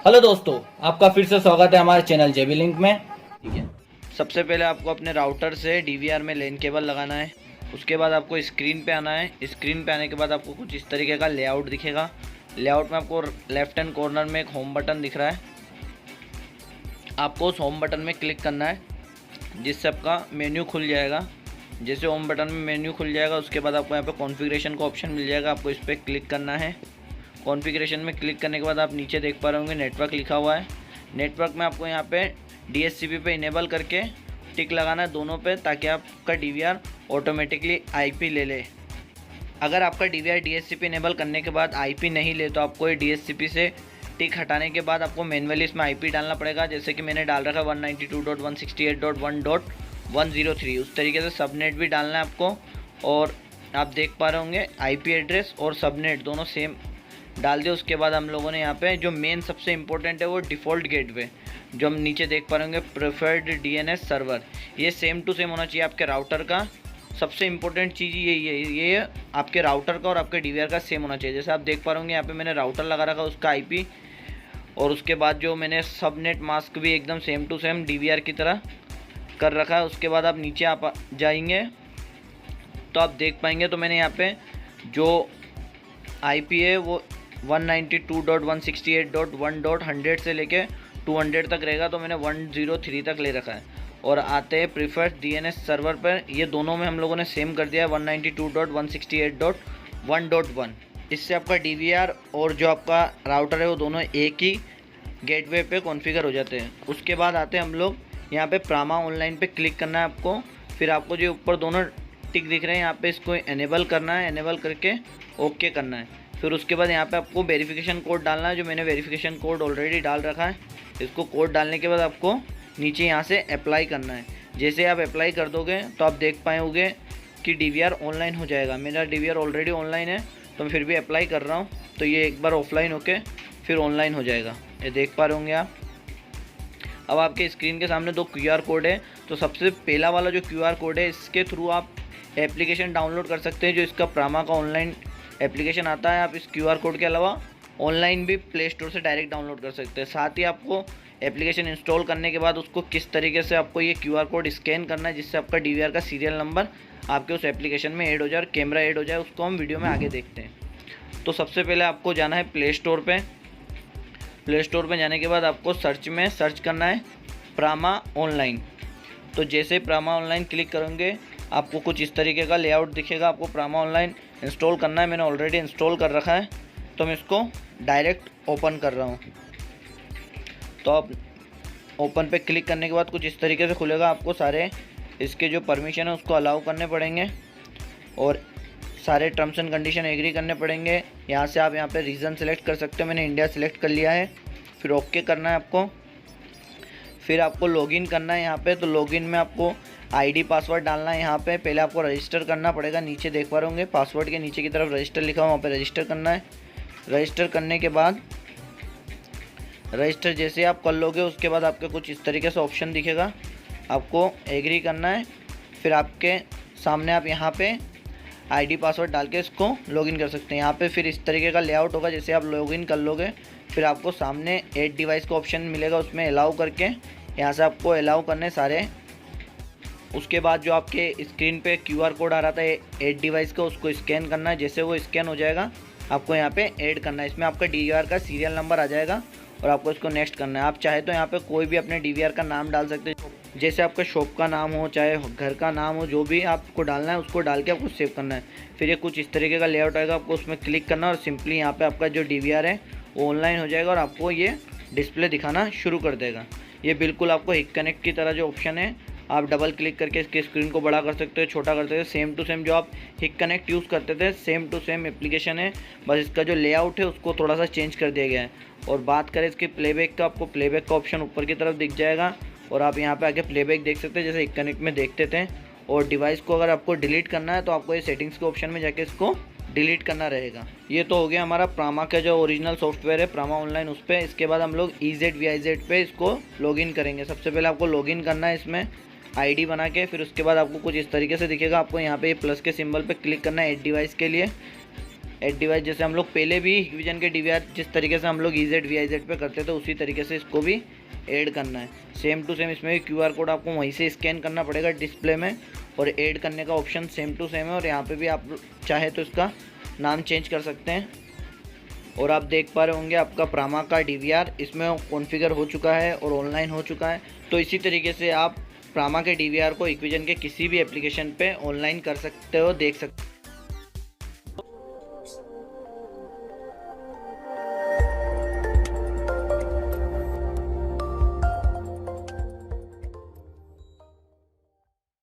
Hello दोस्तों, आपका फिर से स्वागत है हमारे चैनल जेबी लिंक में। ठीक है, सबसे पहले आपको अपने राउटर से डीवीआर में लेन केबल लगाना है। उसके बाद आपको स्क्रीन पे आना है। स्क्रीन पे आने के बाद आपको कुछ इस तरीके का लेआउट दिखेगा। लेआउट में आपको लेफ्ट हैंड कॉर्नर में एक होम बटन दिख रहा है। आपको उस होम बटन में क्लिक करना है, जिससे आपका मेन्यू खुल जाएगा। जैसे होम बटन में मेन्यू खुल जाएगा, उसके बाद आपको यहाँ पे कॉन्फ़िगरेशन का ऑप्शन मिल जाएगा। आपको इस पर क्लिक करना है। कॉन्फ़िगरेशन में क्लिक करने के बाद आप नीचे देख पा रहे होंगे नेटवर्क लिखा हुआ है। नेटवर्क में आपको यहाँ पे डीएचसीपी पे इनेबल करके टिक लगाना है दोनों पे, ताकि आपका डीवीआर ऑटोमेटिकली आईपी ले ले। अगर आपका डीवीआर डीएचसीपी इनेबल करने के बाद आईपी नहीं ले, तो आपको ये डीएचसीपी से टिक हटाने के बाद आपको मैनुअली इसमें आईपी डालना पड़ेगा। जैसे कि मैंने डाल रखा है 192.168.1.103। उस तरीके से सबनेट भी डालना है आपको। और आप देख पा रहे होंगे आईपी एड्रेस और सबनेट दोनों सेम डाल दिया। उसके बाद हम लोगों ने यहाँ पे जो मेन सबसे इम्पोर्टेंट है वो डिफ़ॉल्ट गेटवे, जो हम नीचे देख पा रहे होंगे प्रेफर्ड डीएनएस सर्वर, ये सेम टू सेम होना चाहिए आपके राउटर का। सबसे इम्पोर्टेंट चीज़ यही है, ये आपके राउटर का और आपके डीवीआर का सेम होना चाहिए। जैसे आप देख पा रहे होंगे यहाँ पे मैंने राउटर लगा रखा उसका आईपी, और उसके बाद जो मैंने सबनेट मास्क भी एकदम सेम टू सेम डीवीआर की तरह कर रखा है। उसके बाद आप नीचे आप जाएंगे तो आप देख पाएंगे, तो मैंने यहाँ पे जो आईपी है वो 192.168.1.100 से लेके 200 तक रहेगा, तो मैंने 103 तक ले रखा है। और आते हैं प्रीफर्ड डीएनएस सर्वर पर, ये दोनों में हम लोगों ने सेम कर दिया है 192.168.1.1। इससे आपका डीवीआर और जो आपका राउटर है वो दोनों एक ही गेटवे पे कॉन्फ़िगर हो जाते हैं। उसके बाद आते हैं हम लोग यहाँ पे प्रामा ऑनलाइन पे क्लिक करना है आपको। फिर आपको जो ऊपर दोनों टिक दिख रहे हैं यहाँ पे इसको इनेबल करना है। इनेबल करके ओके करना है। फिर उसके बाद यहाँ पे आपको वेरिफिकेशन कोड डालना है, जो मैंने वेरिफिकेशन कोड ऑलरेडी डाल रखा है। इसको कोड डालने के बाद आपको नीचे यहाँ से अप्लाई करना है। जैसे आप अप्लाई कर दोगे तो आप देख पाओगे कि डीवीआर ऑनलाइन हो जाएगा। मेरा डीवीआर ऑलरेडी ऑनलाइन है, तो मैं फिर भी अप्लाई कर रहा हूँ, तो ये एक बार ऑफलाइन होके फिर ऑनलाइन हो जाएगा। ये देख पा रहे होंगे आप। अब आपके स्क्रीन के सामने दो QR कोड है। तो सबसे पहला वाला जो QR कोड है, इसके थ्रू आप एप्लीकेशन डाउनलोड कर सकते हैं, जो इसका प्रामा का ऑनलाइन एप्लीकेशन आता है। आप इस QR कोड के अलावा ऑनलाइन भी प्ले स्टोर से डायरेक्ट डाउनलोड कर सकते हैं। साथ ही आपको एप्लीकेशन इंस्टॉल करने के बाद उसको किस तरीके से आपको ये QR कोड स्कैन करना है, जिससे आपका डीवीआर का सीरियल नंबर आपके उस एप्लीकेशन में ऐड हो जाए और कैमरा ऐड हो जाए, उसको हम वीडियो में आगे देखते हैं। तो सबसे पहले आपको जाना है प्ले स्टोर पे। प्ले स्टोर पे जाने के बाद आपको सर्च में सर्च करना है प्रामा ऑनलाइन। तो जैसे प्रामा ऑनलाइन क्लिक करेंगे आपको कुछ इस तरीके का लेआउट दिखेगा। आपको प्रामा ऑनलाइन इंस्टॉल करना है। मैंने ऑलरेडी इंस्टॉल कर रखा है, तो मैं इसको डायरेक्ट ओपन कर रहा हूँ। तो आप ओपन पे क्लिक करने के बाद कुछ इस तरीके से खुलेगा। आपको सारे इसके जो परमिशन है उसको अलाउ करने पड़ेंगे, और सारे टर्म्स एंड कंडीशन एग्री करने पड़ेंगे। यहाँ से आप यहाँ पे रीजन सेलेक्ट कर सकते हो। मैंने इंडिया सेलेक्ट कर लिया है। फिर ओके करना है आपको। फिर आपको लॉगिन करना है यहाँ पे। तो लॉगिन में आपको आईडी पासवर्ड डालना है। यहाँ पे पहले आपको रजिस्टर करना पड़ेगा। नीचे देख पा रहे होंगे पासवर्ड के नीचे की तरफ रजिस्टर लिखा हुआ, वहाँ पे रजिस्टर करना है। रजिस्टर करने के बाद रजिस्टर जैसे आप कर लोगे, उसके बाद आपके कुछ इस तरीके से ऑप्शन दिखेगा, आपको एग्री करना है। फिर आपके सामने आप यहाँ पे आईडी पासवर्ड डाल के इसको लॉगिन कर सकते हैं। यहाँ पे फिर इस तरीके का लेआउट होगा। जैसे आप लॉगिन कर लोगे, फिर आपको सामने ऐड डिवाइस का ऑप्शन मिलेगा, उसमें अलाउ करके यहाँ से आपको अलाउ करने सारे। उसके बाद जो आपके स्क्रीन पे QR कोड आ रहा था ऐड डिवाइस का, उसको स्कैन करना है। जैसे वो स्कैन हो जाएगा आपको यहाँ पे ऐड करना है। इसमें आपका डीवीआर का सीरियल नंबर आ जाएगा और आपको इसको नेक्स्ट करना है। आप चाहे तो यहाँ पे कोई भी अपने डीवीआर का नाम डाल सकते हैं, जैसे आपका शॉप का नाम हो, चाहे घर का नाम हो, जो भी आपको डालना है उसको डाल के आपको सेव करना है। फिर ये कुछ इस तरीके का लेआउट आएगा, आपको उसमें क्लिक करना है और सिंपली यहाँ पे आपका जो डीवीआर है वो ऑनलाइन हो जाएगा और आपको ये डिस्प्ले दिखाना शुरू कर देगा। ये बिल्कुल आपको हिक कनेक्ट की तरह जो ऑप्शन है, आप डबल क्लिक करके इसके स्क्रीन को बड़ा कर सकते हो, छोटा कर सकते हो। सेम टू सेम जो आप हिक कनेक्ट यूज़ करते थे, सेम टू सेम एप्लीकेशन है। बस इसका जो लेआउट है उसको थोड़ा सा चेंज कर दिया गया है। और बात करें इसके प्लेबैक का, आपको प्लेबैक का ऑप्शन ऊपर की तरफ दिख जाएगा और आप यहाँ पे आके प्लेबैक देख सकते हैं, जैसे हिक कनेक्ट में देखते थे। और डिवाइस को अगर आपको डिलीट करना है तो आपको ये सेटिंग्स के ऑप्शन में जाके इसको डिलीट करना रहेगा। ये तो हो गया हमारा प्रामा का जो ओरिजिनल सॉफ्टवेयर है प्रामा ऑनलाइन, उस पर। इसके बाद हम लोग EZVIZ पे इसको लॉगिन करेंगे। सबसे पहले आपको लॉगिन करना है इसमें आईडी बना के। फिर उसके बाद आपको कुछ इस तरीके से दिखेगा। आपको यहाँ पे प्लस के सिंबल पे क्लिक करना है ऐड डिवाइस के लिए। ऐड डिवाइस, जैसे हम लोग पहले भी हिकविजन के DVR जिस तरीके से हम लोग EZ VIZ पे करते थे उसी तरीके से इसको भी ऐड करना है। सेम टू सेम इसमें भी QR कोड आपको वहीं से स्कैन करना पड़ेगा डिस्प्ले में, और ऐड करने का ऑप्शन सेम टू सेम है। और यहाँ पे भी आप चाहे तो इसका नाम चेंज कर सकते हैं। और आप देख पा रहे होंगे आपका प्रामा का DVR इसमें कॉन्फ़िगर हो चुका है और ऑनलाइन हो चुका है। तो इसी तरीके से आप प्रामा के DVR को हिकविजन के किसी भी एप्लीकेशन पे ऑनलाइन कर सकते हो, देख सकते हो।